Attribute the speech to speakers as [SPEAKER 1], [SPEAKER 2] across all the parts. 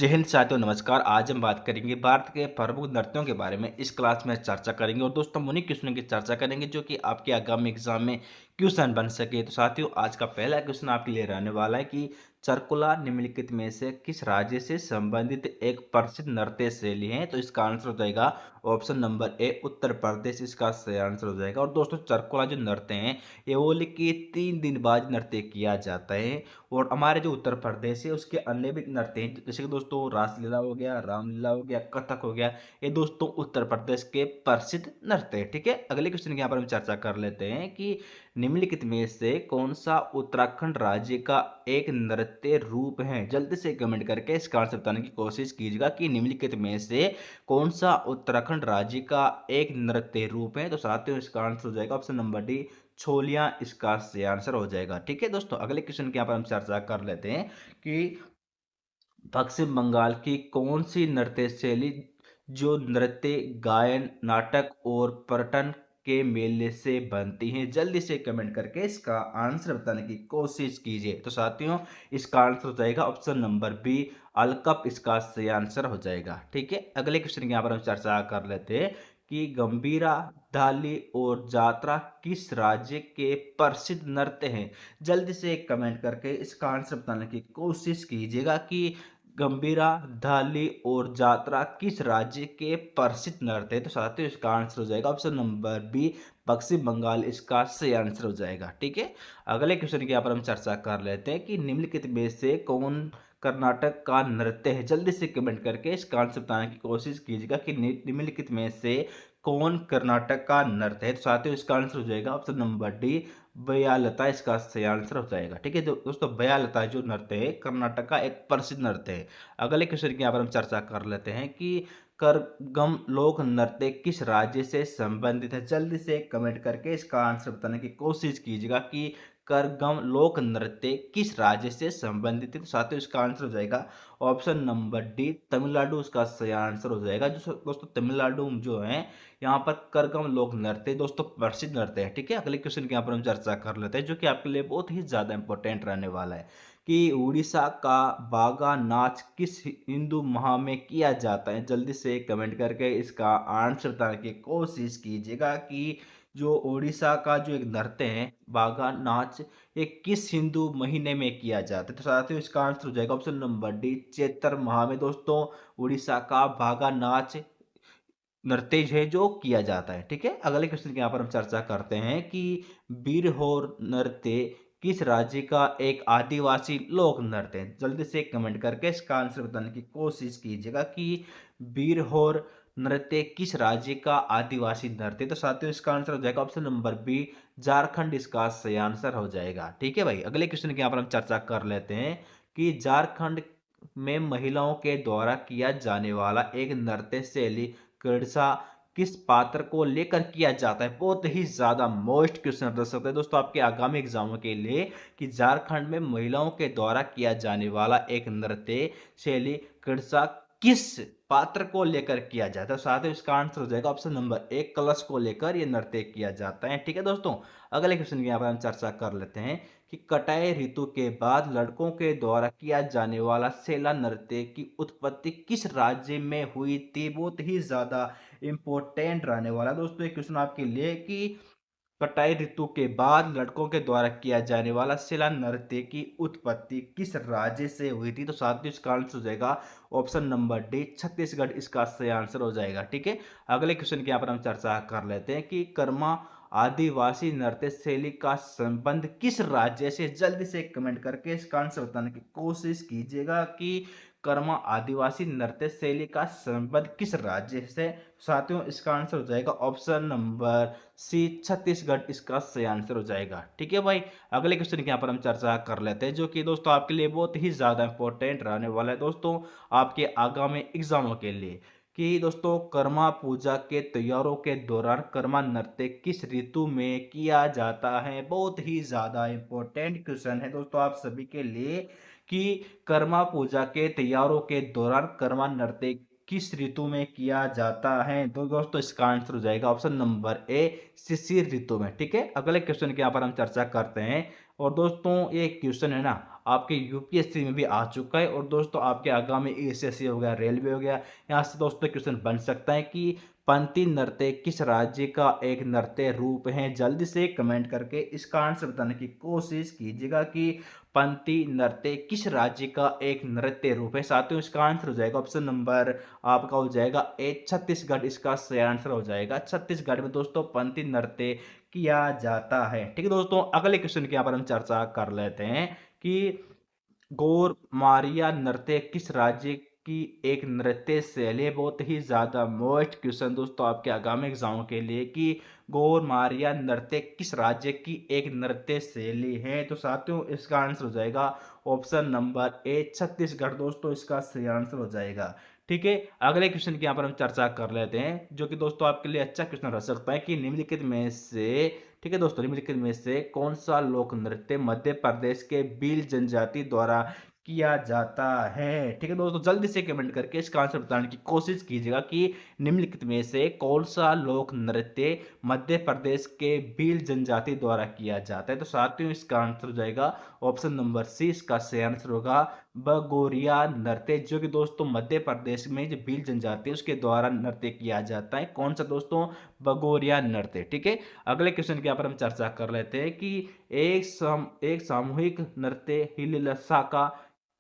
[SPEAKER 1] जय हिंद साथियों, नमस्कार। आज हम बात करेंगे भारत के प्रमुख नृत्यों के बारे में। इस क्लास में चर्चा करेंगे और दोस्तों उन्हीं क्वेश्चनों की चर्चा करेंगे जो कि आपके आगामी एग्जाम में क्वेश्चन बन सके। तो साथियों, आज का पहला क्वेश्चन आपके लिए रहने वाला है कि चरकुला निम्नलिखित में से किस राज्य से संबंधित एक प्रसिद्ध नृत्य शैली है। तो इसका आंसर हो जाएगा option number A, Uttar Pradesh. इसका सही आंसर हो जाएगा। और दोस्तों, चरकुला जो नृत्य है ये होली के 3 दिन बाद नृत्य किया जाता है। और हमारे जो उत्तर प्रदेश है उसके अन्य भी नृत्य हैं, जैसे कि दोस्तों रासलीला हो गया, रामलीला हो गया, कथक हो गया। ये दोस्तों उत्तर प्रदेश के प्रसिद्ध नृत्य है। ठीक है, अगले क्वेश्चन की यहाँ पर हम चर्चा कर लेते हैं कि निम्नलिखित में से कौन सा उत्तराखंड राज्य का एक नृत्य रूप है। जल्दी से कमेंट करके इसका आंसर बताने की कोशिश कीजिएगा कि निम्नलिखित में से कौन सा उत्तराखंड राज्य का एक नृत्य रूप है। तो साथियों, इसका आंसर हो जाएगा ऑप्शन नंबर डी, छोलियां। इसका सही आंसर हो जाएगा। ठीक है दोस्तों, अगले क्वेश्चन के यहाँ पर हम चर्चा कर लेते हैं कि पश्चिम बंगाल की कौन सी नृत्य शैली जो नृत्य, गायन, नाटक और पर्यटन के मेले से बनती हैं। जल्दी से कमेंट करके इसका आंसर बताने की कोशिश कीजिए। तो साथियों, इसका आंसर हो जाएगा ऑप्शन नंबर बी, अलकप। इसका सही आंसर हो जाएगा। ठीक है, अगले क्वेश्चन के यहाँ पर हम चर्चा कर लेते हैं कि गंभीरा, धाली और जात्रा किस राज्य के प्रसिद्ध नृत्य हैं। जल्दी से कमेंट करके इसका आंसर बताने की कोशिश कीजिएगा कि गंभीरा, धाली और जात्रा किस राज्य के प्रसिद्ध नृत्य है। तो साथियों, इसका आंसर हो जाएगा ऑप्शन नंबर बी, पश्चिम बंगाल। इसका सही आंसर हो जाएगा। ठीक है, अगले क्वेश्चन की यहाँ पर हम चर्चा कर लेते हैं कि निम्नलिखित में से कौन कर्नाटक का नृत्य है। जल्दी से कमेंट करके इसका आंसर बताने की कोशिश कीजिएगा कि निम्नलिखित में से कौन कर्नाटक का नृत्य है। तो साथियों, इसका आंसर हो जाएगा ऑप्शन नंबर डी, बयालता। इसका सही आंसर हो जाएगा। ठीक है दोस्तों, बयालता जो नृत्य है कर्नाटक का एक प्रसिद्ध नृत्य है। अगले क्वेश्चन की यहाँ पर हम चर्चा कर लेते हैं कि करगम लोक नृत्य किस राज्य से संबंधित है। जल्दी से कमेंट करके इसका आंसर बताने की कोशिश कीजिएगा कि करगम लोक नृत्य किस राज्य से संबंधित है। तो साथियों, इसका आंसर हो जाएगा ऑप्शन नंबर डी, तमिलनाडु। इसका सही आंसर हो जाएगा। जो दोस्तों तमिलनाडु जो है यहाँ पर करगम लोक नृत्य दोस्तों प्रसिद्ध नृत्य है। ठीक है, अगले क्वेश्चन की यहाँ पर हम चर्चा कर लेते हैं जो कि आपके लिए बहुत ही ज्यादा इंपॉर्टेंट रहने वाला है कि उड़ीसा का बागा नाच किस हिंदू माह में किया जाता है। जल्दी से कमेंट करके इसका आंसर बताने की कोशिश कीजिएगा कि जो उड़ीसा का जो एक नृत्य है बागा नाच, ये किस हिंदू महीने में किया जाता है। तो साथियों, इसका आंसर हो जाएगा ऑप्शन नंबर डी, चैत्र माह में दोस्तों उड़ीसा का बागा नाच नृत्य है जो किया जाता है। ठीक है, अगले क्वेश्चन की यहाँ पर हम चर्चा करते हैं कि बीरहोर नृत्य किस राज्य का एक आदिवासी लोक नृत्य है। जल्दी से कमेंट करके इसका आंसर बताने की कोशिश कीजिएगा कि बीरहोर नृत्य किस राज्य का आदिवासी नृत्य। तो साथियों, इसका आंसर हो जाएगा ऑप्शन नंबर बी, झारखंड। इसका सही आंसर हो जाएगा। ठीक है भाई, अगले क्वेश्चन की यहाँ पर हम चर्चा कर लेते हैं कि झारखंड में महिलाओं के द्वारा किया जाने वाला एक नृत्य शैली किड़सा किस पात्र को लेकर किया जाता है। बहुत ही ज्यादा मोस्ट क्वेश्चन रह सकते हैं दोस्तों आपके आगामी एग्जामों के लिए कि झारखंड में महिलाओं के द्वारा किया जाने वाला एक नृत्य शैली किड़सा किस पात्र को लेकर किया जाता है। साथ ही इसका आंसर हो जाएगा ऑप्शन नंबर एक, कलश को लेकर यह नृत्य किया जाता है। ठीक है दोस्तों, अगले क्वेश्चन की यहाँ पर हम चर्चा कर लेते हैं कि कटाई ऋतु के बाद लड़कों के द्वारा किया जाने वाला सेला नृत्य की उत्पत्ति किस राज्य में हुई थी। बहुत ही ज्यादा इंपॉर्टेंट रहने वाला दोस्तों ये क्वेश्चन आपके लिए कि कटाई ऋतु के बाद लड़कों के द्वारा किया जाने वाला सेला नृत्य की उत्पत्ति किस राज्य से हुई थी। तो साथियों, इसका आंसर हो जाएगा ऑप्शन नंबर डी, छत्तीसगढ़। इसका सही आंसर हो जाएगा। ठीक है, अगले क्वेश्चन के यहाँ पर हम चर्चा कर लेते हैं कि कर्मा आदिवासी नृत्य शैली का संबंध किस राज्य से। जल्दी से कमेंट करके इसका आंसर बताने की कोशिश कीजिएगा कि कर्मा आदिवासी नृत्य शैली का संबंध किस राज्य से। साथियों, इसका आंसर हो जाएगा ऑप्शन नंबर सी, छत्तीसगढ़। इसका सही आंसर हो जाएगा। ठीक है भाई, अगले क्वेश्चन की यहाँ पर हम चर्चा कर लेते हैं जो कि दोस्तों आपके लिए बहुत ही ज्यादा इंपॉर्टेंट रहने वाला है दोस्तों आपके आगामी एग्जामों के लिए कि दोस्तों कर्मा पूजा के त्योहारों के दौरान कर्मा नृत्य किस ऋतु में किया जाता है। बहुत ही ज्यादा इंपॉर्टेंट क्वेश्चन है दोस्तों आप सभी के लिए कि कर्मा पूजा के त्योहारों के दौरान कर्मा नृत्य किस ऋतु में किया जाता है। तो दोस्तों, इसका आंसर हो जाएगा ऑप्शन नंबर ए, शिशिर ऋतु में। ठीक है, अगले क्वेश्चन के यहाँ पर हम चर्चा करते हैं और दोस्तों ये क्वेश्चन है ना आपके यूपीएससी में भी आ चुका है और दोस्तों आपके आगामी एसएससी हो गया, रेलवे हो गया, यहाँ से दोस्तों क्वेश्चन बन सकता है कि पंथी नृत्य किस राज्य का एक नृत्य रूप है। जल्दी से कमेंट करके इसका आंसर बताने की कोशिश कीजिएगा कि पंथी नृत्य किस राज्य का एक नृत्य रूप है। साथियों इसका आंसर हो जाएगा ऑप्शन नंबर आपका हो जाएगा ए छत्तीसगढ़, इसका सही आंसर हो जाएगा। छत्तीसगढ़ में दोस्तों पंथी नृत्य किया जाता है। ठीक है दोस्तों, अगले क्वेश्चन की यहाँ पर हम चर्चा कर लेते हैं कि गौर मारिया नृत्य किस राज्य की एक नृत्य शैली है। बहुत ही ज्यादा मोस्ट क्वेश्चन दोस्तों आपके आगामी एग्जाम के लिए कि गौर मारिया नृत्य किस राज्य की एक नृत्य शैली है। तो साथियों इसका आंसर हो जाएगा ऑप्शन नंबर ए छत्तीसगढ़, दोस्तों इसका सही आंसर हो जाएगा। ठीक है, अगले क्वेश्चन की यहाँ पर हम चर्चा कर लेते हैं जो कि दोस्तों आपके लिए अच्छा क्वेश्चन रह सकता है कि निम्नलिखित में से, ठीक है दोस्तों, निम्नलिखित में से कौन सा लोक नृत्य मध्य प्रदेश के भील जनजाति द्वारा किया जाता है। ठीक है दोस्तों, जल्दी से कमेंट करके इसका आंसर बताने की कोशिश कीजिएगा कि निम्नलिखित में से कौन सा लोक नृत्य मध्य प्रदेश के भील जनजाति द्वारा किया जाता है। तो साथियों इसका आंसर हो जाएगा ऑप्शन नंबर सी, इसका सही आंसर होगा बगोरिया नृत्य, जो कि दोस्तों मध्य प्रदेश में जो भील जनजाति है उसके द्वारा नृत्य किया जाता है। कौन सा दोस्तों, बगोरिया नृत्य। ठीक है, अगले क्वेश्चन के यहाँ पर हम चर्चा कर लेते हैं कि एक सामूहिक नृत्य हिलसा का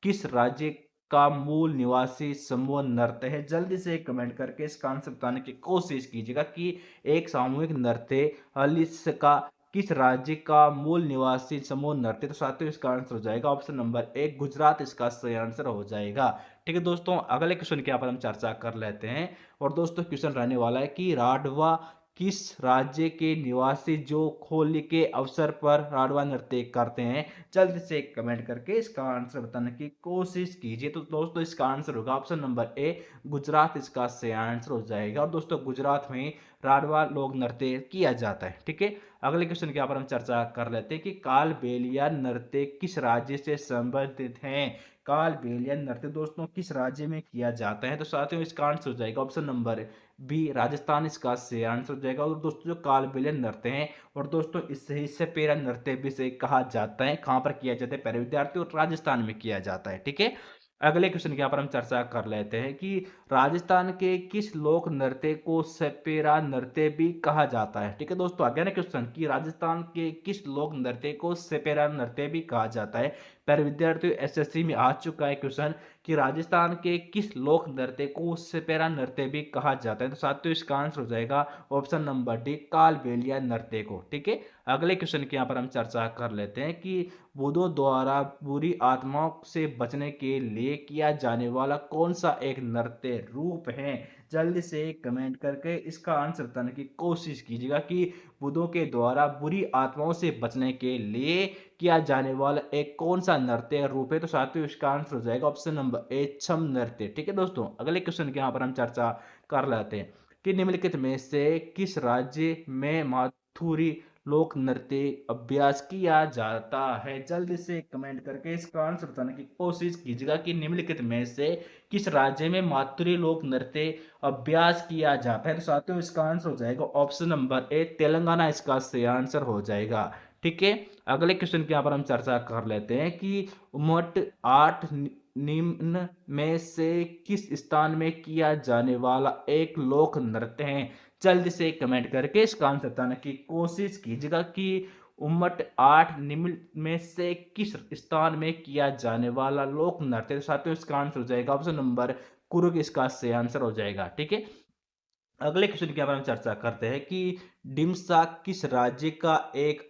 [SPEAKER 1] किस राज्य का मूल निवासी समूह नृत्य है। जल्दी से कमेंट करके इसका आंसर बताने की कोशिश कीजिएगा कि एक सामूहिक नृत्य हिलसा का किस राज्य का मूल निवासी समूह नृत्य। तो साथियों इसका आंसर हो जाएगा ऑप्शन नंबर एक गुजरात, इसका सही आंसर हो जाएगा। ठीक है दोस्तों, अगले क्वेश्चन के यहाँ पर हम चर्चा कर लेते हैं और दोस्तों क्वेश्चन रहने वाला है कि राडवा किस राज्य के निवासी जो होली के अवसर पर राडवा नृत्य करते हैं। जल्दी से कमेंट करके इसका आंसर बताने की कोशिश कीजिए। तो दोस्तों इसका आंसर होगा ऑप्शन नंबर ए गुजरात, इसका सही आंसर हो जाएगा। और दोस्तों गुजरात में राडवा लोक नृत्य किया जाता है। ठीक है, अगले क्वेश्चन के यहाँ पर हम चर्चा कर लेते हैं कि कालबेलिया नृत्य किस राज्य से संबंधित है। कालबेलिया नृत्य दोस्तों किस राज्य में किया जाता है। तो साथियों इसका आंसर हो जाएगा ऑप्शन नंबर बी राजस्थान, इसका सही आंसर हो जाएगा। और दोस्तों जो कालबेलिया नृत्य है और दोस्तों इससे सपेरा नृत्य भी से कहा जाता है, कहाँ पर किया जाता है प्यारे विद्यार्थी, और राजस्थान में किया जाता है। ठीक है, अगले क्वेश्चन के यहाँ पर हम चर्चा कर लेते हैं कि राजस्थान के किस लोक नृत्य को सपेरा नृत्य भी कहा जाता है। ठीक है दोस्तों, आगे ना क्वेश्चन कि राजस्थान के किस लोक नृत्य को सपेरा नृत्य भी कहा जाता है। पर विद्यार्थियों एसएससी में आ चुका है क्वेश्चन कि राजस्थान के किस लोक नृत्य को सपेरा नृत्य भी कहा जाता है। तो साथियों इसका आंसर हो जाएगा ऑप्शन नंबर डी कालबेलिया नृत्य को। ठीक है, अगले क्वेश्चन के यहाँ पर हम चर्चा कर लेते हैं कि बुद्धों द्वारा बुरी आत्माओं से बचने के लिए किया जाने वाला कौन सा एक नृत्य रूप है। जल्दी से कमेंट करके इसका आंसर बताने की कोशिश कीजिएगा कि बुद्धों के द्वारा बुरी आत्माओं से बचने के लिए किया जाने वाला एक कौन सा नृत्य रूप है। तो साथियों इसका आंसर हो जाएगा ऑप्शन नंबर ए छम नृत्य। ठीक है दोस्तों, अगले क्वेश्चन के यहाँ पर हम चर्चा कर लेते हैं कि निम्नलिखित में से किस राज्य में माथुरी लोक नृत्य अभ्यास किया जाता है। जल्दी से कमेंट करके इसका आंसर बताने की कोशिश कीजिएगा कि निम्नलिखित में से किस राज्य में मातृ लोक नृत्य अभ्यास किया जाता है। तो साथियों इसका आंसर हो जाएगा ऑप्शन नंबर ए तेलंगाना, इसका सही आंसर हो जाएगा। ठीक है, अगले क्वेश्चन के यहाँ पर हम चर्चा कर लेते हैं कि मोट 8 निम्न में से किस स्थान में किया जाने वाला एक लोक नृत्य है। जल्दी से कमेंट करके इसका आंसर बताने की कोशिश कीजिएगा कि उम्मट 8 निम्न में से किस स्थान में किया जाने वाला लोक नृत्य। साथियों इसका आंसर हो जाएगा ऑप्शन नंबर कुर्ग, इसका सही आंसर हो जाएगा। ठीक है, अगले क्वेश्चन के बारे में चर्चा करते हैं कि डिमसा किस राज्य का एक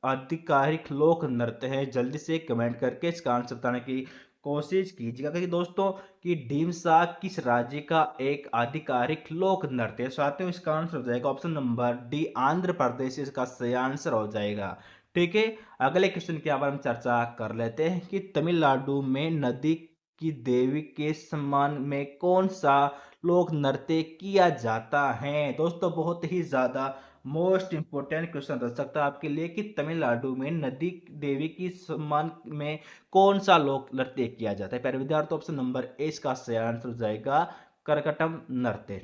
[SPEAKER 1] आधिकारिक लोक नृत्य है। जल्दी से कमेंट करके इसका आंसर बताने की कोशिश कीजिएगा कि दोस्तों कि डिमसा किस राज्य का एक आधिकारिक लोक नृत्य है। साथियों इसका आंसर हो जाएगा option number D Andhra Pradesh, इसका सही आंसर हो जाएगा। ठीक है, अगले क्वेश्चन के बारे में चर्चा कर लेते हैं कि तमिलनाडु में नदी की देवी के सम्मान में कौन सा लोक नृत्य किया जाता है। दोस्तों बहुत ही ज्यादा मोस्ट इंपोर्टेंट क्वेश्चन रह सकता है आपके लिए कि तमिलनाडु में नदी देवी की सम्मान में कौन सा लोक नृत्य किया जाता है। पहले विद्यार्थी ऑप्शन नंबर ए इसका सही आंसर हो जाएगा करकटम नृत्य।